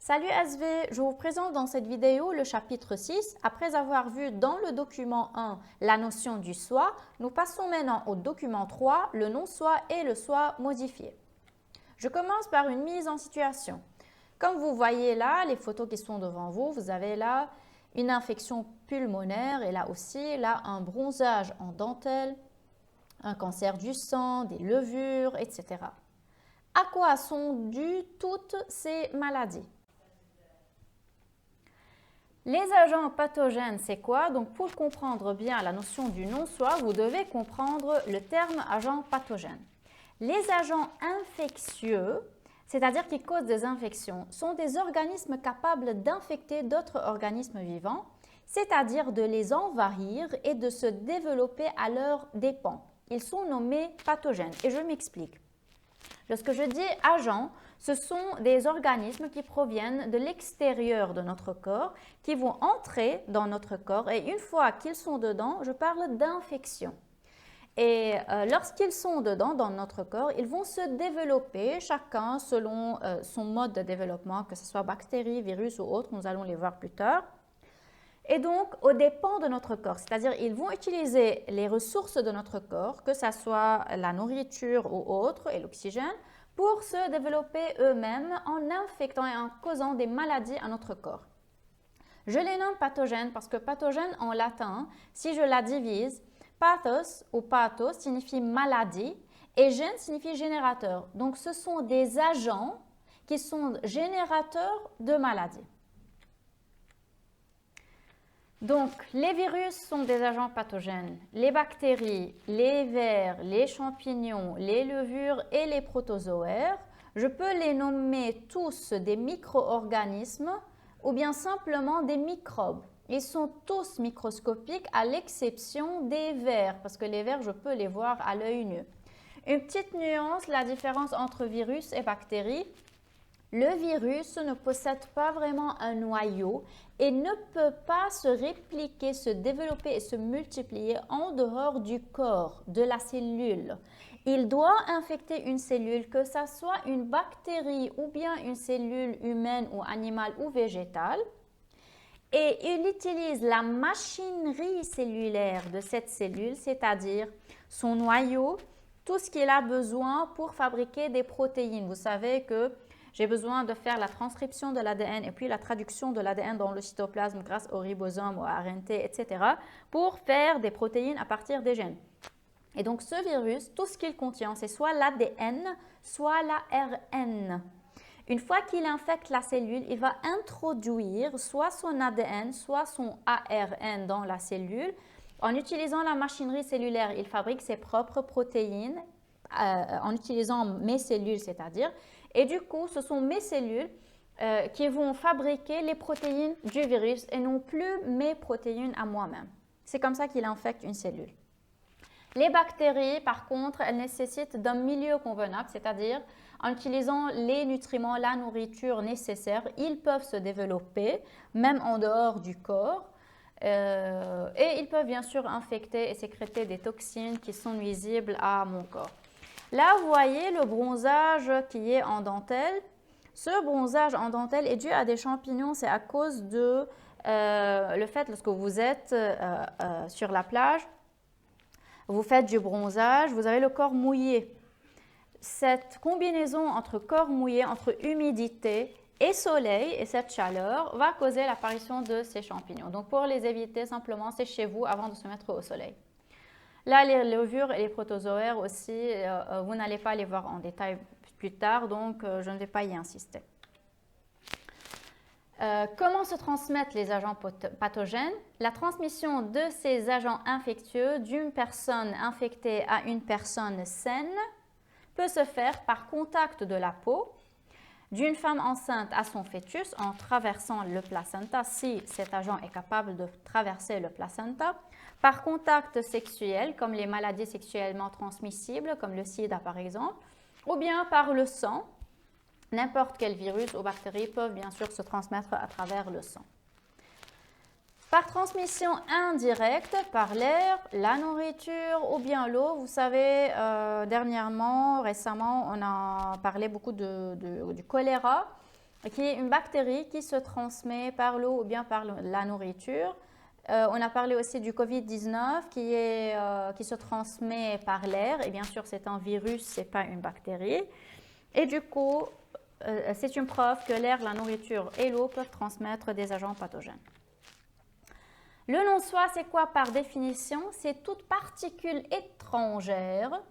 Salut SV, je vous présente dans cette vidéo le chapitre 6. Après avoir vu dans le document 1 la notion du soi, nous passons maintenant au document 3, le non-soi et le soi modifié. Je commence par une mise en situation. Comme vous voyez là, les photos qui sont devant vous, vous avez là une infection pulmonaire et là aussi, là un bronzage en dentelle, un cancer du sang, des levures, etc. À quoi sont dues toutes ces maladies? Les agents pathogènes, c'est quoi? Donc, pour comprendre bien la notion du non-soi, vous devez comprendre le terme agent pathogène. Les agents infectieux, c'est-à-dire qui causent des infections, sont des organismes capables d'infecter d'autres organismes vivants, c'est-à-dire de les envahir et de se développer à leurs dépens. Ils sont nommés pathogènes et je m'explique. Lorsque je dis agents, ce sont des organismes qui proviennent de l'extérieur de notre corps, qui vont entrer dans notre corps et une fois qu'ils sont dedans, je parle d'infection. Et lorsqu'ils sont dedans, dans notre corps, ils vont se développer, chacun selon son mode de développement, que ce soit bactéries, virus ou autres, nous allons les voir plus tard. Et donc, aux dépens de notre corps, c'est-à-dire ils vont utiliser les ressources de notre corps, que ce soit la nourriture ou autre, et l'oxygène, pour se développer eux-mêmes en infectant et en causant des maladies à notre corps. Je les nomme pathogènes parce que pathogène en latin, si je la divise, pathos ou pathos signifie maladie et gène signifie générateur. Donc, ce sont des agents qui sont générateurs de maladies. Donc, les virus sont des agents pathogènes. Les bactéries, les vers, les champignons, les levures et les protozoaires, je peux les nommer tous des micro-organismes ou bien simplement des microbes. Ils sont tous microscopiques à l'exception des vers, parce que les vers, je peux les voir à l'œil nu. Une petite nuance, la différence entre virus et bactéries. Le virus ne possède pas vraiment un noyau et ne peut pas se répliquer, se développer et se multiplier en dehors du corps, de la cellule. Il doit infecter une cellule, que ce soit une bactérie ou bien une cellule humaine ou animale ou végétale. Et il utilise la machinerie cellulaire de cette cellule, c'est-à-dire son noyau, tout ce qu'il a besoin pour fabriquer des protéines. Vous savez que j'ai besoin de faire la transcription de l'ADN et puis la traduction de l'ADN dans le cytoplasme grâce au ribosome, au RNT, etc. pour faire des protéines à partir des gènes. Et donc ce virus, tout ce qu'il contient, c'est soit l'ADN, soit l'ARN. Une fois qu'il infecte la cellule, il va introduire soit son ADN, soit son ARN dans la cellule. En utilisant la machinerie cellulaire, il fabrique ses propres protéines en utilisant mes cellules, c'est-à-dire. Et du coup, ce sont mes cellules qui vont fabriquer les protéines du virus et non plus mes protéines à moi-même. C'est comme ça qu'il infecte une cellule. Les bactéries, par contre, elles nécessitent d'un milieu convenable, c'est-à-dire en utilisant les nutriments, la nourriture nécessaire, ils peuvent se développer, même en dehors du corps. Et ils peuvent bien sûr infecter et sécréter des toxines qui sont nuisibles à mon corps. Là, vous voyez le bronzage qui est en dentelle. Ce bronzage en dentelle est dû à des champignons. C'est à cause de le fait, lorsque vous êtes sur la plage, vous faites du bronzage, vous avez le corps mouillé. Cette combinaison entre corps mouillé, entre humidité et soleil et cette chaleur va causer l'apparition de ces champignons. Donc, pour les éviter, simplement séchez-vous avant de se mettre au soleil. Là, les levures et les protozoaires aussi, vous n'allez pas les voir en détail plus tard, donc je ne vais pas y insister. Comment se transmettent les agents pathogènes? La transmission de ces agents infectieux d'une personne infectée à une personne saine peut se faire par contact de la peau, d'une femme enceinte à son fœtus en traversant le placenta, si cet agent est capable de traverser le placenta, par contact sexuel, comme les maladies sexuellement transmissibles, comme le sida par exemple, ou bien par le sang. N'importe quel virus ou bactéries peuvent bien sûr se transmettre à travers le sang. Par transmission indirecte, par l'air, la nourriture ou bien l'eau. Vous savez, récemment, on a parlé beaucoup du choléra. qui est une bactérie qui se transmet par l'eau ou bien par la nourriture. On a parlé aussi du Covid-19 qui se transmet par l'air. Et bien sûr, c'est un virus, ce n'est pas une bactérie. Et du coup, c'est une preuve que l'air, la nourriture et l'eau peuvent transmettre des agents pathogènes. Le non-soi, c'est quoi par définition? C'est toute particule étrangère,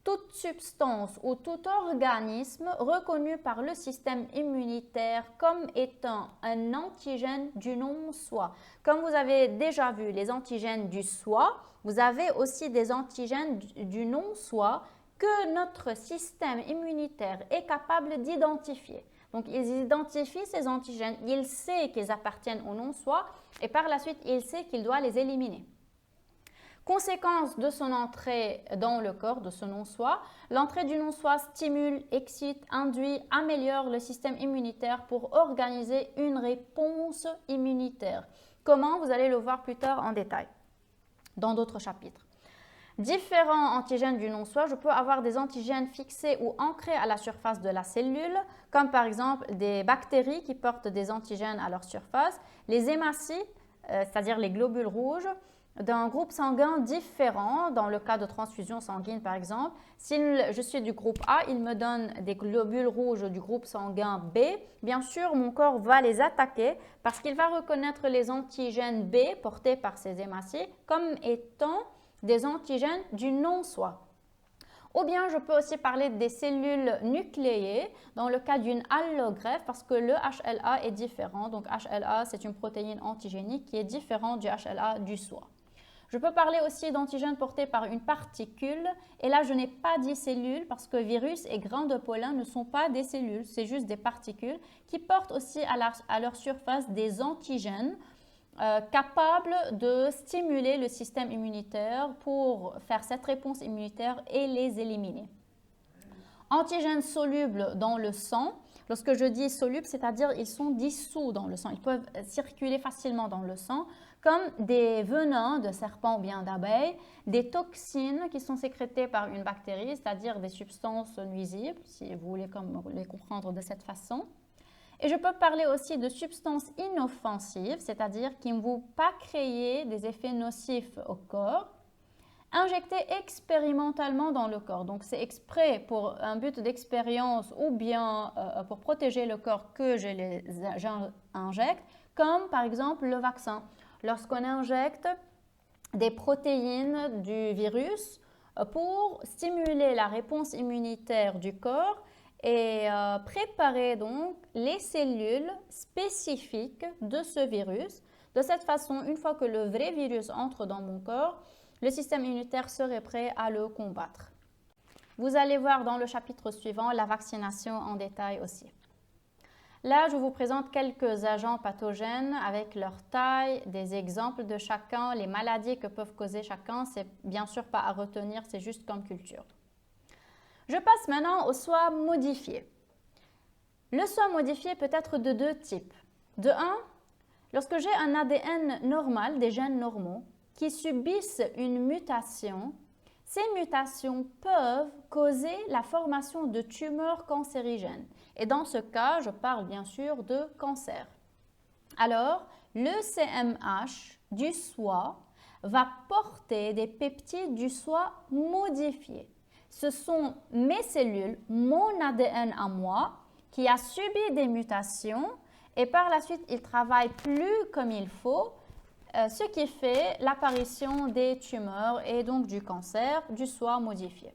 toute substance ou tout organisme reconnu par le système immunitaire comme étant un antigène du non-soi. Comme vous avez déjà vu les antigènes du soi, vous avez aussi des antigènes du non-soi que notre système immunitaire est capable d'identifier. Donc, ils identifient ces antigènes, il sait qu'ils appartiennent au non-soi et par la suite, il sait qu'il doit les éliminer. Conséquence de son entrée dans le corps, de ce non-soi, l'entrée du non-soi stimule, excite, induit, améliore le système immunitaire pour organiser une réponse immunitaire. Comment? Vous allez le voir plus tard en détail, dans d'autres chapitres. Différents antigènes du non-soi, je peux avoir des antigènes fixés ou ancrés à la surface de la cellule, comme par exemple des bactéries qui portent des antigènes à leur surface, les hématies, c'est-à-dire les globules rouges, d'un groupe sanguin différent, dans le cas de transfusion sanguine par exemple. Si je suis du groupe A, il me donne des globules rouges du groupe sanguin B. Bien sûr, mon corps va les attaquer parce qu'il va reconnaître les antigènes B portés par ces hématies comme étant des antigènes du non-soi. Ou bien je peux aussi parler des cellules nucléées dans le cas d'une allogreffe parce que le HLA est différent. Donc HLA, c'est une protéine antigénique qui est différente du HLA du soi. Je peux parler aussi d'antigènes portés par une particule. Et là, je n'ai pas dit cellules parce que virus et grains de pollen ne sont pas des cellules, c'est juste des particules qui portent aussi à leur surface des antigènes capables de stimuler le système immunitaire pour faire cette réponse immunitaire et les éliminer. Antigènes solubles dans le sang. Lorsque je dis solubles, c'est-à-dire ils sont dissous dans le sang. Ils peuvent circuler facilement dans le sang, comme des venins de serpents ou bien d'abeilles, des toxines qui sont sécrétées par une bactérie, c'est-à-dire des substances nuisibles, si vous voulez les comprendre de cette façon. Et je peux parler aussi de substances inoffensives, c'est-à-dire qui ne vont pas créer des effets nocifs au corps, injectées expérimentalement dans le corps. Donc, c'est exprès pour un but d'expérience ou bien pour protéger le corps que j'injecte, comme par exemple le vaccin. Lorsqu'on injecte des protéines du virus pour stimuler la réponse immunitaire du corps et préparer donc les cellules spécifiques de ce virus. De cette façon, une fois que le vrai virus entre dans mon corps, le système immunitaire serait prêt à le combattre. Vous allez voir dans le chapitre suivant la vaccination en détail aussi. Là, je vous présente quelques agents pathogènes avec leur taille, des exemples de chacun, les maladies que peuvent causer chacun. C'est bien sûr pas à retenir, c'est juste comme culture. Je passe maintenant au soi modifié. Le soi modifié peut être de deux types. De un, lorsque j'ai un ADN normal, des gènes normaux, qui subissent une mutation, ces mutations peuvent causer la formation de tumeurs cancérigènes. Et dans ce cas, je parle bien sûr de cancer. Alors, le CMH du soi va porter des peptides du soi modifiés. Ce sont mes cellules, mon ADN à moi, qui a subi des mutations et par la suite, il ne travaille plus comme il faut, ce qui fait l'apparition des tumeurs et donc du cancer du soi modifié.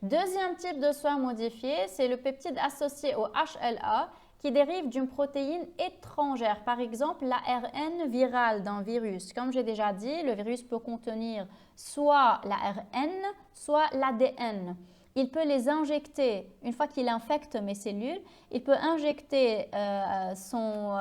Deuxième type de soi modifié, c'est le peptide associé au HLA qui dérive d'une protéine étrangère, par exemple l'ARN viral d'un virus. Comme j'ai déjà dit, le virus peut contenir soit l'ARN, soit l'ADN. Il peut les injecter, une fois qu'il infecte mes cellules, il peut injecter son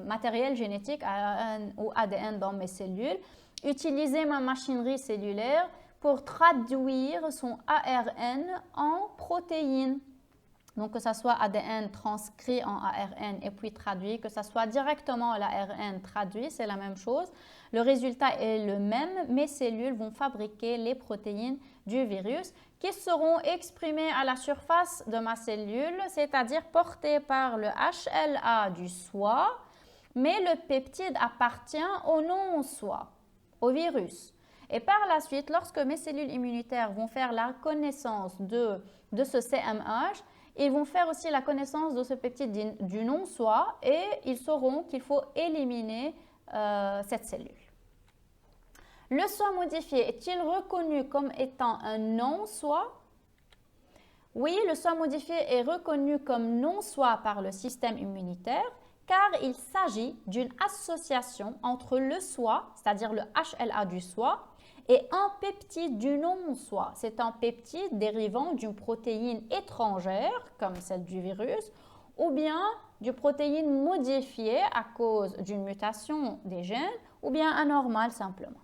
matériel génétique, ARN ou ADN dans mes cellules, utiliser ma machinerie cellulaire pour traduire son ARN en protéines. donc que ce soit ADN transcrit en ARN et puis traduit, que ce soit directement l'ARN traduit, c'est la même chose. Le résultat est le même. Mes cellules vont fabriquer les protéines du virus qui seront exprimées à la surface de ma cellule, c'est-à-dire portées par le HLA du soi, mais le peptide appartient au non-soi, au virus. Et par la suite, lorsque mes cellules immunitaires vont faire la connaissance de ce CMH, ils vont faire aussi la connaissance de ce peptide du non-soi et ils sauront qu'il faut éliminer cette cellule. Le soi modifié est-il reconnu comme étant un non-soi? Oui, le soi modifié est reconnu comme non-soi par le système immunitaire car il s'agit d'une association entre le soi, c'est-à-dire le HLA du soi, et un peptide du non-soi. C'est un peptide dérivant d'une protéine étrangère, comme celle du virus, ou bien d'une protéine modifiée à cause d'une mutation des gènes, ou bien anormale simplement.